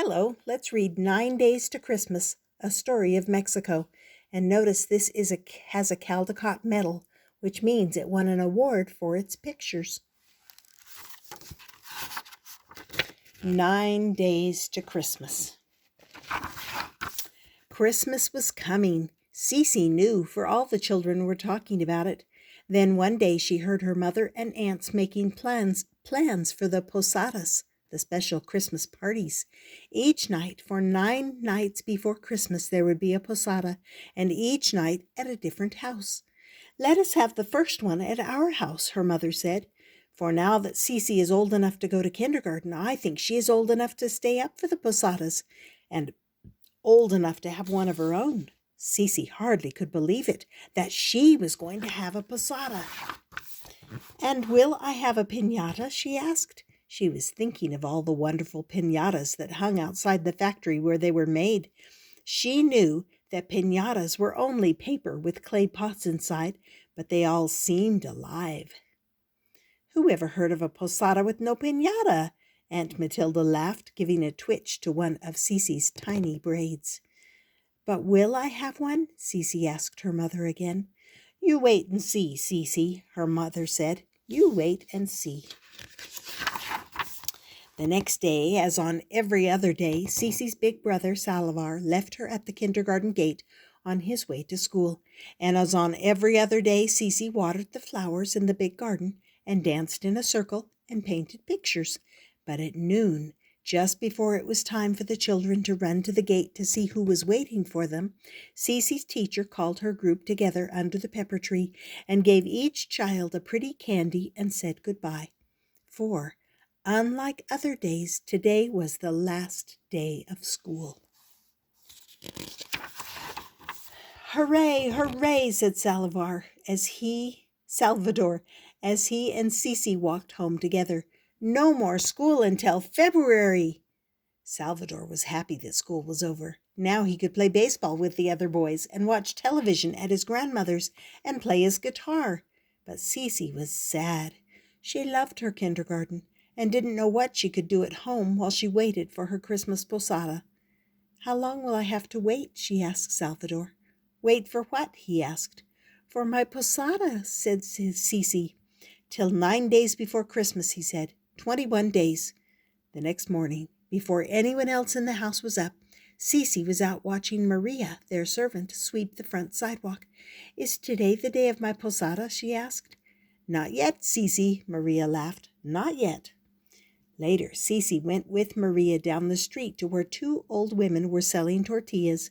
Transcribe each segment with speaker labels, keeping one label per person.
Speaker 1: Hello, let's read 9 Days to Christmas, a story of Mexico. And notice this has a Caldecott medal, which means it won an award for its pictures. 9 Days to Christmas. Christmas was coming. Ceci knew, for all the children were talking about it. Then one day she heard her mother and aunts making plans for the posadas, the special Christmas parties. Each night, for 9 nights before Christmas, there would be a posada, and each night at a different house. "Let us have the first one at our house," her mother said. "For now that Ceci is old enough to go to kindergarten, I think she is old enough to stay up for the posadas, and old enough to have one of her own." Ceci hardly could believe it, that she was going to have a posada. "And will I have a piñata?" she asked. She was thinking of all the wonderful piñatas that hung outside the factory where they were made. She knew that piñatas were only paper with clay pots inside, but they all seemed alive. "Who ever heard of a posada with no piñata?" Aunt Matilda laughed, giving a twitch to one of Ceci's tiny braids. "But will I have one?" Ceci asked her mother again. "You wait and see, Ceci," her mother said. "You wait and see." The next day, as on every other day, Ceci's big brother, Salazar, left her at the kindergarten gate on his way to school. And as on every other day, Ceci watered the flowers in the big garden and danced in a circle and painted pictures. But at noon, just before it was time for the children to run to the gate to see who was waiting for them, Ceci's teacher called her group together under the pepper tree and gave each child a pretty candy and said goodbye. For, unlike other days, today was the last day of school. "Hooray, hooray," said Salvador as he and Ceci walked home together. "No more school until February." Salvador was happy that school was over. Now he could play baseball with the other boys and watch television at his grandmother's and play his guitar. But Ceci was sad. She loved her kindergarten and didn't know what she could do at home while she waited for her Christmas posada. "How long will I have to wait?" she asked Salvador. "Wait for what?" he asked. "For my posada," said Ceci. "Till 9 days before Christmas," he said. 21 days. The next morning, before anyone else in the house was up, Ceci was out watching Maria, their servant, sweep the front sidewalk. "Is today the day of my posada?" she asked. "Not yet, Ceci," Maria laughed. "Not yet." Later, Ceci went with Maria down the street to where 2 old women were selling tortillas,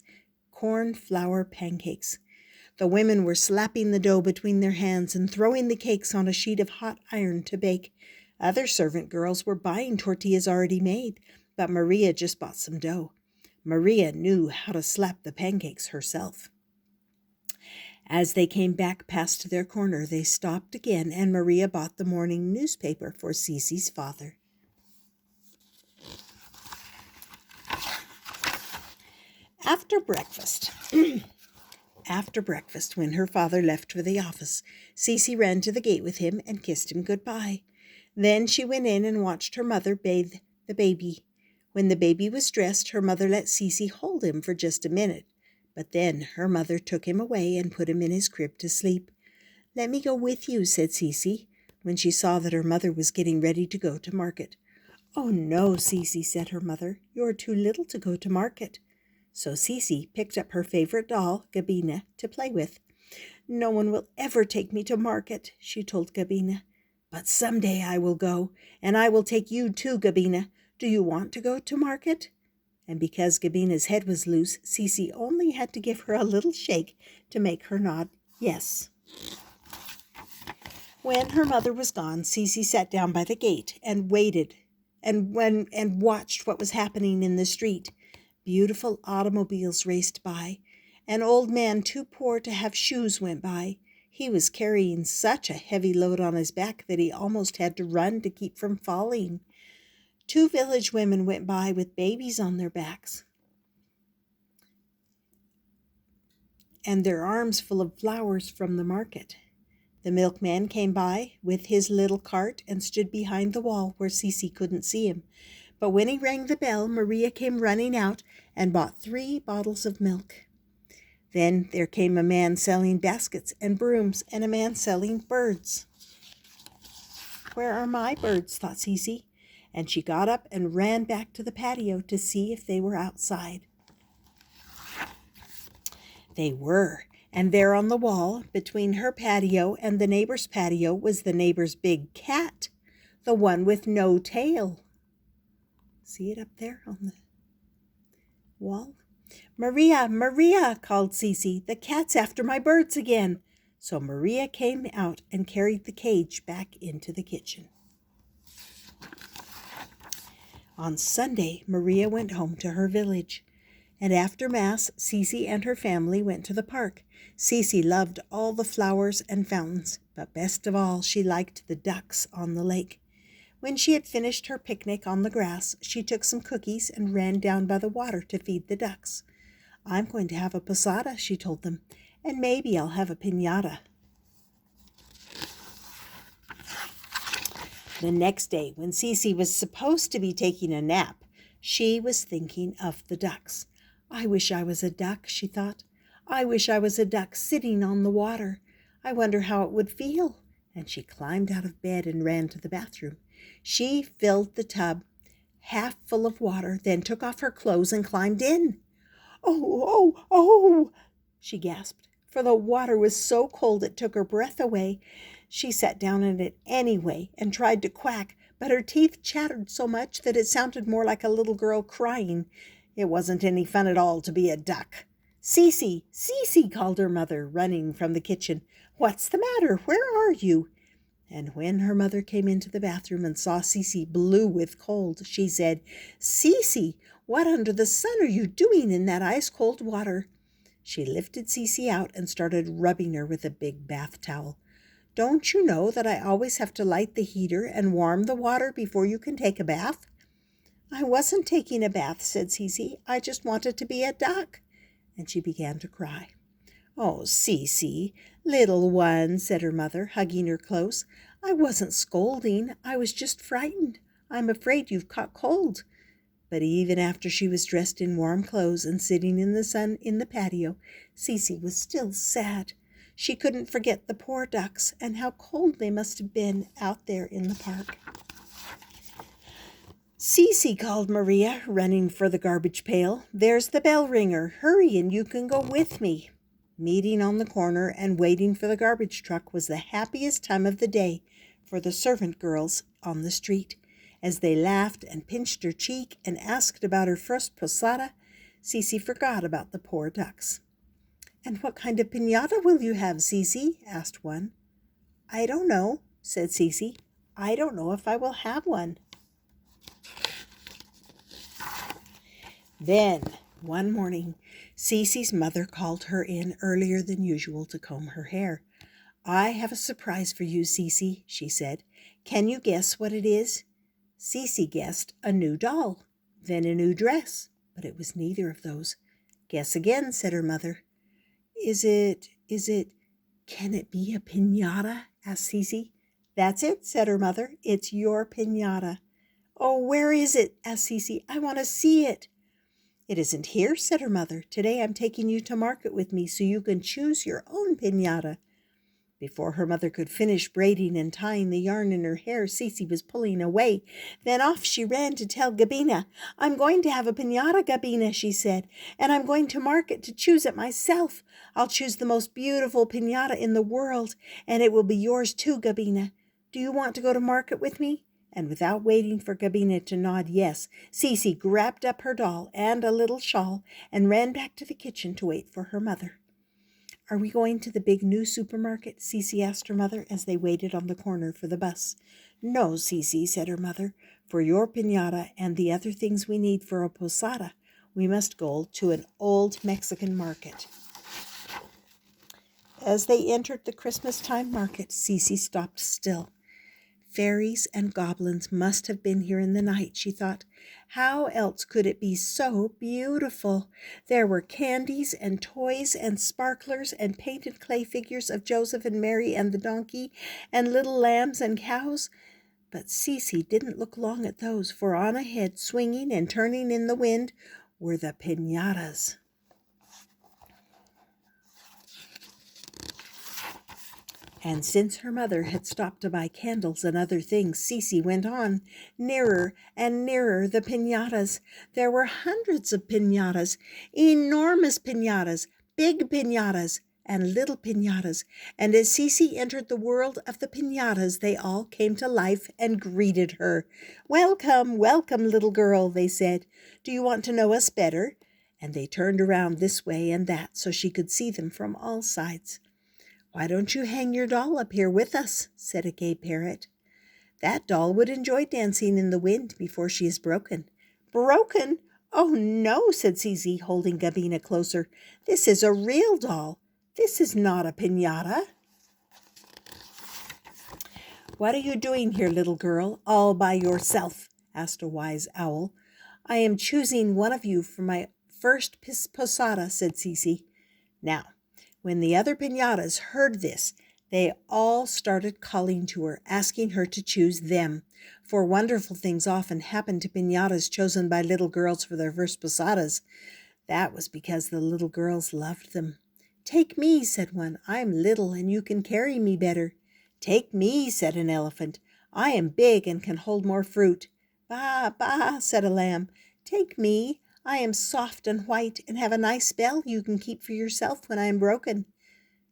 Speaker 1: corn flour pancakes. The women were slapping the dough between their hands and throwing the cakes on a sheet of hot iron to bake. Other servant girls were buying tortillas already made, but Maria just bought some dough. Maria knew how to slap the pancakes herself. As they came back past their corner, they stopped again, and Maria bought the morning newspaper for Ceci's father. After breakfast, when her father left for the office, Ceci ran to the gate with him and kissed him goodbye. Then she went in and watched her mother bathe the baby. When the baby was dressed, her mother let Ceci hold him for just a minute. But then her mother took him away and put him in his crib to sleep. "Let me go with you," said Ceci, when she saw that her mother was getting ready to go to market. "Oh no, Ceci," said her mother. "You're too little to go to market." So Ceci picked up her favorite doll, Gabina, to play with. "No one will ever take me to market," she told Gabina. "But someday I will go, and I will take you too, Gabina. Do you want to go to market?" And because Gabina's head was loose, Ceci only had to give her a little shake to make her nod yes. When her mother was gone, Ceci sat down by the gate and waited and watched what was happening in the street. Beautiful automobiles raced by. An old man too poor to have shoes went by. He was carrying such a heavy load on his back that he almost had to run to keep from falling. 2 village women went by with babies on their backs and their arms full of flowers from the market. The milkman came by with his little cart and stood behind the wall where Ceci couldn't see him. But when he rang the bell, Maria came running out and bought 3 bottles of milk. Then there came a man selling baskets and brooms and a man selling birds. "Where are my birds?" thought Ceci, and she got up and ran back to the patio to see if they were outside. They were, and there on the wall, between her patio and the neighbor's patio, was the neighbor's big cat, the one with no tail. See it up there on the wall? "Maria, Maria," called Ceci, "the cat's after my birds again." So Maria came out and carried the cage back into the kitchen. On Sunday, Maria went home to her village, and after Mass, Ceci and her family went to the park. Ceci loved all the flowers and fountains, but best of all, she liked the ducks on the lake. When she had finished her picnic on the grass, she took some cookies and ran down by the water to feed the ducks. "I'm going to have a posada," she told them, "and maybe I'll have a piñata." The next day, when Ceci was supposed to be taking a nap, she was thinking of the ducks. "I wish I was a duck," she thought. "I wish I was a duck sitting on the water. I wonder how it would feel." And she climbed out of bed and ran to the bathroom. She filled the tub half full of water, then took off her clothes and climbed in. "Oh, oh, oh," she gasped, for the water was so cold it took her breath away. She sat down in it anyway and tried to quack, but her teeth chattered so much that it sounded more like a little girl crying. It wasn't any fun at all to be a duck. "Ceci, Ceci," called her mother, running from the kitchen. "What's the matter? Where are you?" And when her mother came into the bathroom and saw Ceci blue with cold, she said, "Ceci, what under the sun are you doing in that ice-cold water?" She lifted Ceci out and started rubbing her with a big bath towel. "Don't you know that I always have to light the heater and warm the water before you can take a bath?" "I wasn't taking a bath," said Ceci. "I just wanted to be a duck." And she began to cry. "Oh, Ceci, little one," said her mother, hugging her close. "I wasn't scolding. I was just frightened. I'm afraid you've caught cold." But even after she was dressed in warm clothes and sitting in the sun in the patio, Ceci was still sad. She couldn't forget the poor ducks and how cold they must have been out there in the park. "Ceci," called Maria, running for the garbage pail. "There's the bell ringer. Hurry and you can go with me." Meeting on the corner and waiting for the garbage truck was the happiest time of the day for the servant girls on the street. As they laughed and pinched her cheek and asked about her first posada, Ceci forgot about the poor ducks. "And what kind of piñata will you have, Ceci?" asked one. "I don't know," said Ceci. "I don't know if I will have one." Then, one morning, Ceci's mother called her in earlier than usual to comb her hair. "I have a surprise for you, Ceci," she said. "Can you guess what it is?" Ceci guessed a new doll, then a new dress, but it was neither of those. "Guess again," said her mother. Is it, can it be a piñata?" asked Ceci. "That's it," said her mother. "It's your piñata." "Oh, where is it?" asked Ceci. "I want to see it." "It isn't here," said her mother. "Today I'm taking you to market with me so you can choose your own piñata." Before her mother could finish braiding and tying the yarn in her hair, Ceci was pulling away. Then off she ran to tell Gabina. "I'm going to have a piñata, Gabina," she said, "and I'm going to market to choose it myself. I'll choose the most beautiful piñata in the world, and it will be yours too, Gabina. Do you want to go to market with me?" And without waiting for Gabina to nod yes, Ceci grabbed up her doll and a little shawl and ran back to the kitchen to wait for her mother. "Are we going to the big new supermarket?" Ceci asked her mother as they waited on the corner for the bus. "No, Ceci," said her mother. "For your piñata and the other things we need for a posada, we must go to an old Mexican market." As they entered the Christmas-time market, Ceci stopped still. Fairies and goblins must have been here in the night, she thought. How else could it be so beautiful? There were candies and toys and sparklers and painted clay figures of Joseph and Mary and the donkey and little lambs and cows. But Ceci didn't look long at those, for on ahead, swinging and turning in the wind, were the piñatas. And since her mother had stopped to buy candles and other things, Ceci went on. Nearer and nearer the piñatas. There were hundreds of piñatas, enormous piñatas, big piñatas, and little piñatas. And as Ceci entered the world of the piñatas, they all came to life and greeted her. "Welcome, welcome, little girl," they said. "Do you want to know us better?" And they turned around this way and that so she could see them from all sides. "Why don't you hang your doll up here with us?" said a gay parrot. "That doll would enjoy dancing in the wind before she is broken." "Broken? Oh, no," said Ceci, holding Gabina closer. "This is a real doll. This is not a piñata." "What are you doing here, little girl, all by yourself?" asked a wise owl. "I am choosing one of you for my first posada," said Ceci. Now, when the other piñatas heard this, they all started calling to her, asking her to choose them, for wonderful things often happened to piñatas chosen by little girls for their first posadas. That was because the little girls loved them. "Take me," said one. "I am little and you can carry me better." "Take me," said an elephant. "I am big and can hold more fruit." "Bah, bah," said a lamb. "Take me. I am soft and white and have a nice bell you can keep for yourself when I am broken."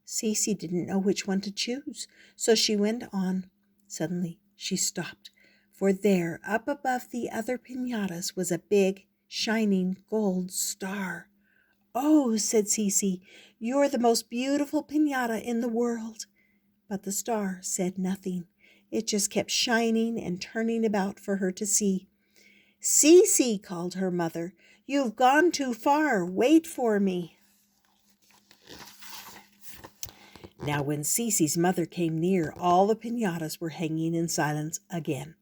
Speaker 1: Ceci didn't know which one to choose, so she went on. Suddenly she stopped, for there, up above the other piñatas, was a big, shining gold star. "Oh," said Ceci, "you're the most beautiful piñata in the world." But the star said nothing. It just kept shining and turning about for her to see. "Ceci," called her mother, "you've gone too far. Wait for me." Now when Ceci's mother came near, all the piñatas were hanging in silence again,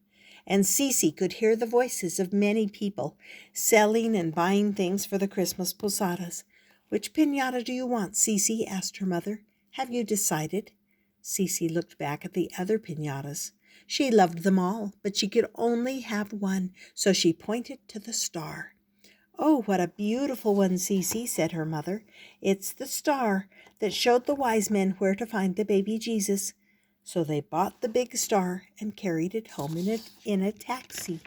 Speaker 1: and Ceci could hear the voices of many people selling and buying things for the Christmas posadas. "Which piñata do you want, Ceci?" asked her mother. "Have you decided?" Ceci looked back at the other piñatas. She loved them all, but she could only have one, so she pointed to the star. "Oh, what a beautiful one, Ceci," said her mother. "It's the star that showed the wise men where to find the baby Jesus." So they bought the big star and carried it home in a taxi.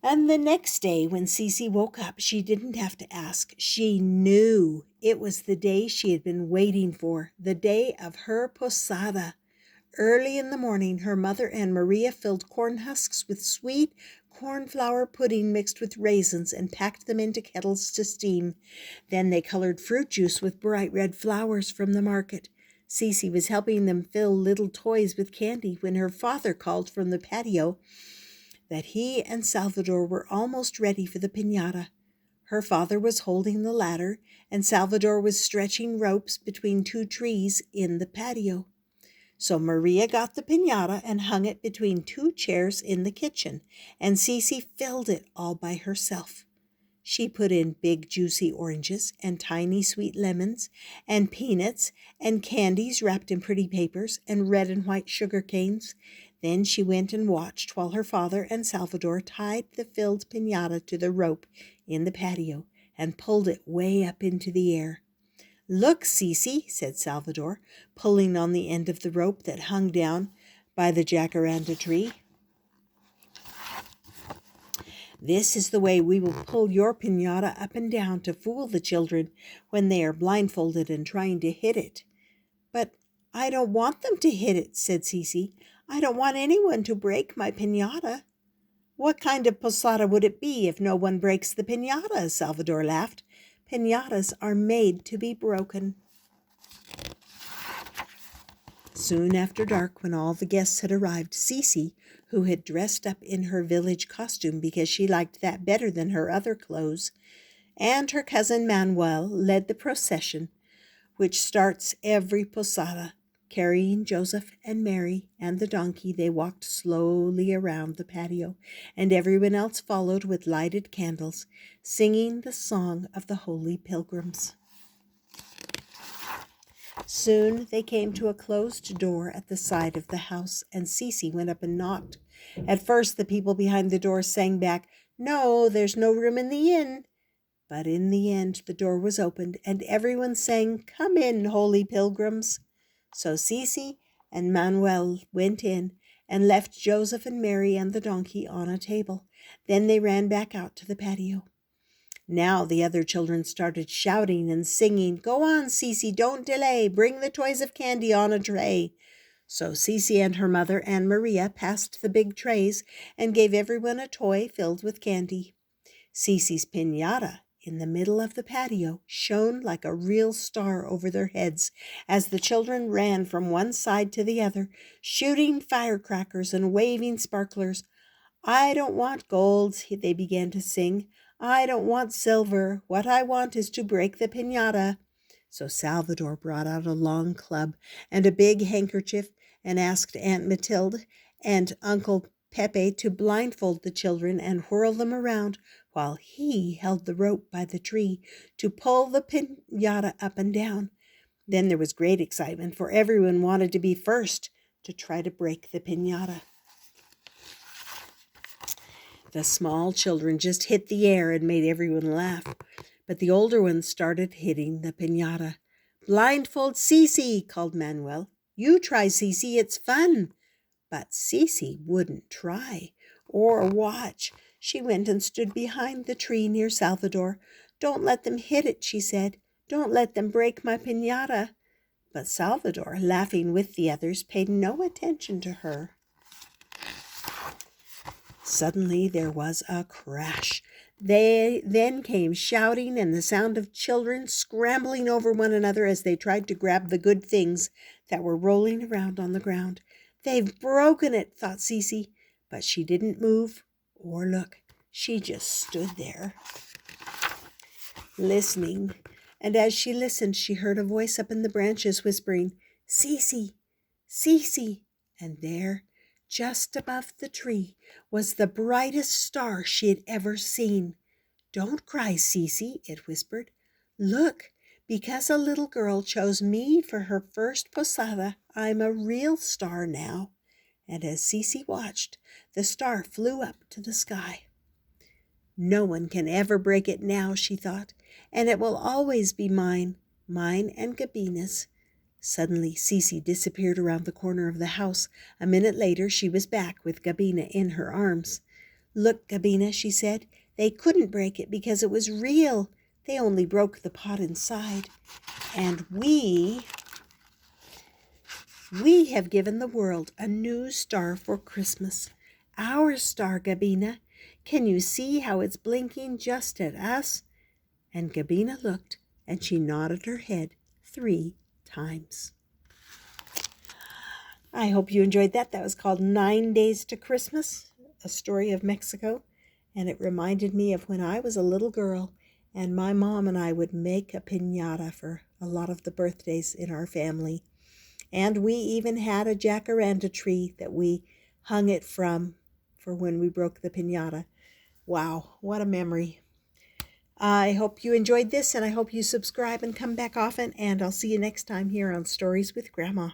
Speaker 1: And the next day when Ceci woke up, she didn't have to ask. She knew it was the day she had been waiting for, the day of her posada. Early in the morning, her mother and Maria filled corn husks with sweet cornflour pudding mixed with raisins and packed them into kettles to steam. Then they colored fruit juice with bright red flowers from the market. Ceci was helping them fill little toys with candy when her father called from the patio that he and Salvador were almost ready for the piñata. Her father was holding the ladder, and Salvador was stretching ropes between two trees in the patio. So Maria got the piñata and hung it between two chairs in the kitchen, and Ceci filled it all by herself. She put in big juicy oranges and tiny sweet lemons and peanuts and candies wrapped in pretty papers and red and white sugar canes. Then she went and watched while her father and Salvador tied the filled piñata to the rope in the patio and pulled it way up into the air. "Look, Ceci," said Salvador, pulling on the end of the rope that hung down by the jacaranda tree. "This is the way we will pull your piñata up and down to fool the children when they are blindfolded and trying to hit it." "But I don't want them to hit it," said Ceci. "I don't want anyone to break my piñata." "What kind of posada would it be if no one breaks the piñata?" Salvador laughed. "Piñatas are made to be broken." Soon after dark, when all the guests had arrived, Ceci, who had dressed up in her village costume because she liked that better than her other clothes, and her cousin Manuel led the procession, which starts every posada. Carrying Joseph and Mary and the donkey, they walked slowly around the patio, and everyone else followed with lighted candles, singing the song of the holy pilgrims. Soon they came to a closed door at the side of the house, and Ceci went up and knocked. At first the people behind the door sang back, "No, there's no room in the inn." But in the end the door was opened, and everyone sang, "Come in, holy pilgrims." So Ceci and Manuel went in and left Joseph and Mary and the donkey on a table. Then they ran back out to the patio. Now the other children started shouting and singing, "Go on, Ceci, don't delay. Bring the toys of candy on a tray." So Ceci and her mother and Maria passed the big trays and gave everyone a toy filled with candy. Ceci's piñata in the middle of the patio shone like a real star over their heads as the children ran from one side to the other, shooting firecrackers and waving sparklers. "I don't want gold," they began to sing. "I don't want silver. What I want is to break the piñata." So Salvador brought out a long club and a big handkerchief and asked Aunt Mathilde and Uncle Pepe to blindfold the children and whirl them around while he held the rope by the tree to pull the piñata up and down. Then there was great excitement, for everyone wanted to be first to try to break the piñata. The small children just hit the air and made everyone laugh, but the older ones started hitting the piñata. "Blindfold Ceci," called Manuel. "You try, Ceci, it's fun." But Ceci wouldn't try or watch. She went and stood behind the tree near Salvador. "Don't let them hit it," she said. "Don't let them break my piñata." But Salvador, laughing with the others, paid no attention to her. Suddenly there was a crash. Then came shouting and the sound of children scrambling over one another as they tried to grab the good things that were rolling around on the ground. "They've broken it," thought Ceci, but she didn't move or look. She just stood there, listening. And as she listened, she heard a voice up in the branches whispering, "Ceci, Ceci." And there, just above the tree, was the brightest star she had ever seen. "Don't cry, Ceci," it whispered. "Look, because a little girl chose me for her first posada, I'm a real star now." And as Ceci watched, the star flew up to the sky. "No one can ever break it now," she thought, "and it will always be mine and Gabina's." Suddenly, Ceci disappeared around the corner of the house. A minute later, she was back with Gabina in her arms. "Look, Gabina," she said, "they couldn't break it because it was real. They only broke the pot inside. And we have given the world a new star for Christmas. Our star, Gabina. Can you see how it's blinking just at us?" And Gabina looked, and she nodded her head 3 times. I hope you enjoyed that. That was called 9 Days to Christmas, a story of Mexico. And it reminded me of when I was a little girl and my mom and I would make a piñata for a lot of the birthdays in our family. And we even had a jacaranda tree that we hung it from for when we broke the piñata. Wow, what a memory. I hope you enjoyed this, and I hope you subscribe and come back often, and I'll see you next time here on Stories with Grandma.